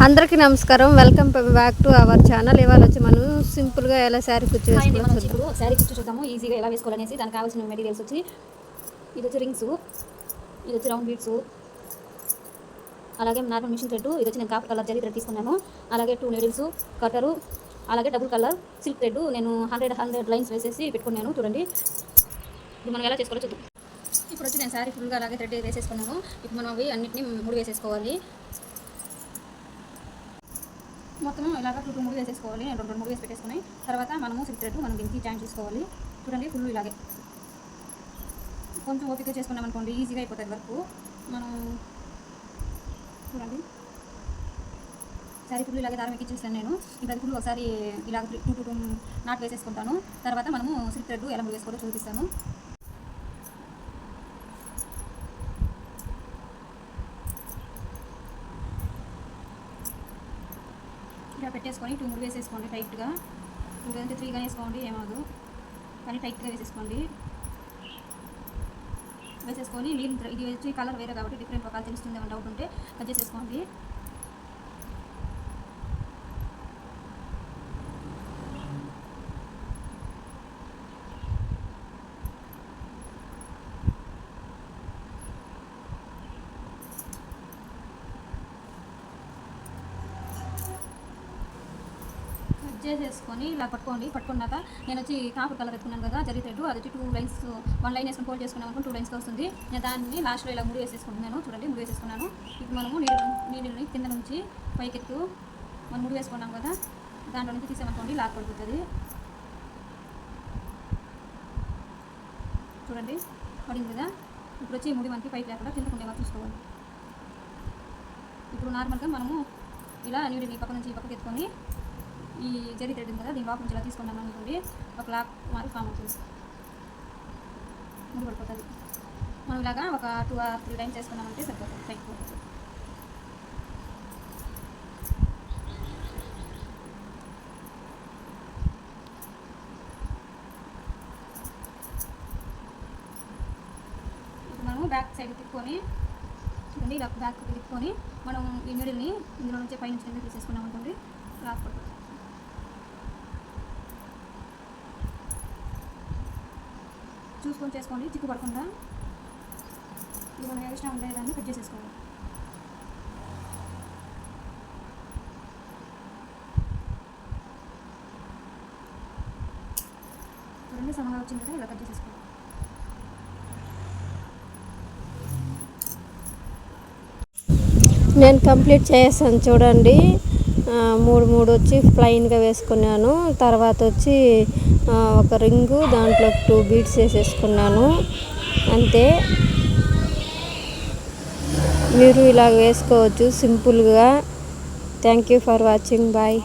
అందరికీ నమస్కారం. Welcome back to our channel. ఇవాళ వచ్చి మనం సింపుల్గా ఎలా శారీ కుచ్చు వేసుకోవాలి ఇప్పుడు శారీ కుచ్చు చూద్దాము. ఈజీగా ఎలా వేసుకోవాలనేసి దానికి కావాల్సిన మెటీరియల్స్ వచ్చి ఇది వచ్చి రింగ్స్, ఇది వచ్చి రౌండ్ బీడ్స్, అలాగే నార్మల్ మిషన్ థ్రెడ్, ఇది వచ్చి నేను కాపర్ కలర్ జరీ థ్రెడ్ తీసుకున్నాను. అలాగే 2 నీడిల్స్, కట్టరు, అలాగే డబుల్ కలర్ సిల్క్ థ్రెడ్ నేను 100 లైన్స్ వేసేసి పెట్టుకున్నాను. చూడండి ఇప్పుడు మనం ఎలా చేసుకోవాలో చూద్దాం. ఇప్పుడు వచ్చి నేను శారీ ఫుల్గా అలాగే థ్రెడ్ వేసేసుకున్నాను. ఇప్పుడు మనం అవి అన్నింటినీ ముడి వేసేసుకోవాలి. మొత్తం ఇలాగ 2 ముడి వేసేసుకోవాలి. నేను 2 ముడి వేసి పెట్టేసుకుని తర్వాత మనము సిల్క్ థ్రెడ్ మనం దీనికి జాయిన్ చేసుకోవాలి. చూడండి ఫుల్ ఇలాగే కొంచెం ఓపిక చేసుకున్నాం అనుకోండి ఈజీగా అయిపోతుంది వర్క్. మనం చూడండి శారీ ఫుల్ ఇలాగే దారం ఎక్కించేసాను నేను. ఇప్పుడు ఫుల్ ఒకసారి ఇలాగ 2 నాట్ వేసేసుకుంటాను. తర్వాత మనము సిల్క్ థ్రెడ్ ఎలా ముడి వేసుకోవాలో చూపిస్తాను. ఇలా పెట్టేసుకొని 2 ముడి వేసేసుకోండి టైట్గా. 2 అంటే 3 కానీ వేసుకోండి ఏమదు, కానీ టైట్గా వేసేసుకోండి. వేసేసుకొని మీరు ఇది వచ్చి కలర్ వేరే కాబట్టి డిఫరెంట్ రకాలు తెలుస్తుంది ఏమైనా డౌట్ ఉంటే కట్ చేసేసుకోండి. చేసేసుకొని ఇలా పట్టుకోండి. పట్టుకున్నాక నేను వచ్చి కాపర్ కలర్ ఎత్తుకున్నాను కదా జరీ థ్రెడ్, అది వచ్చి 2 లైన్స్ 1 లైన్ వేసుకొని ఫోల్డ్ చేసుకున్నాం అనుకో 2 లైన్స్గా వస్తుంది. నేను దాన్ని లాస్ట్లో ఇలా ముడి వేసేసుకుంటున్నాను. చూడండి ముడి వేసేసుకున్నాను. ఇప్పుడు మనము నీడిల్ని కింద నుంచి పైకెత్తు మనం ముడి వేసుకున్నాం కదా దాంట్లో నుంచి తీసామనుకోండి లాక్ పడిపోతుంది. చూడండి పడింది కదా. ఇప్పుడు వచ్చి ముడి మనకి పైకి లేకుండా కిందకు ఉండేలా చూసుకోవాలి. ఇప్పుడు నార్మల్గా మనము ఇలా నీడిల్ని పక్క నుంచి పక్కకి ఎత్తుకొని ఈ జరీ థ్రెడ్ ఉంది కదా దీని లోపల నుంచి ఇలా తీసుకున్నాం అనుకోండి ఒక లాక్ మారి ఫామ్ అవుతుంది, ముందు పడిపోతుంది. మనం ఇలాగా ఒక 2 or 3 టైమ్స్ చేసుకున్నామంటే సరిపోతుంది టైట్ పోతుంది. ఇప్పుడు మనము బ్యాక్ సైడ్ తిప్పుకొని చూడండి ఇలా బ్యాక్ తిప్పుకొని మనం ఈ నీడిల్ని ఇందులో నుంచి పైనుంచి కింద తీసేసుకున్నాం అనుకోండి లాక్ పడుతుంది. చూసుకొని చేసుకోండి చిక్కు పడకుండా. ఇది మనం ఎక్స్ట్రా ఉండేదాన్ని కట్ చేసేసుకోవాలి. చూడండి సమంగా వచ్చింది కదా ఇలా కట్ చేసేసుకోవాలి. నేను కంప్లీట్ చేసాను చూడండి. 3 వచ్చి ప్లెయిన్గా వేసుకున్నాను. తర్వాత వచ్చి ఒక రింగు దాంట్లో 2 బీడ్స్ వేసేసుకున్నాను అంతే. మీరు ఇలా వేసుకోవచ్చు సింపుల్గా. Thank you for watching. Bye.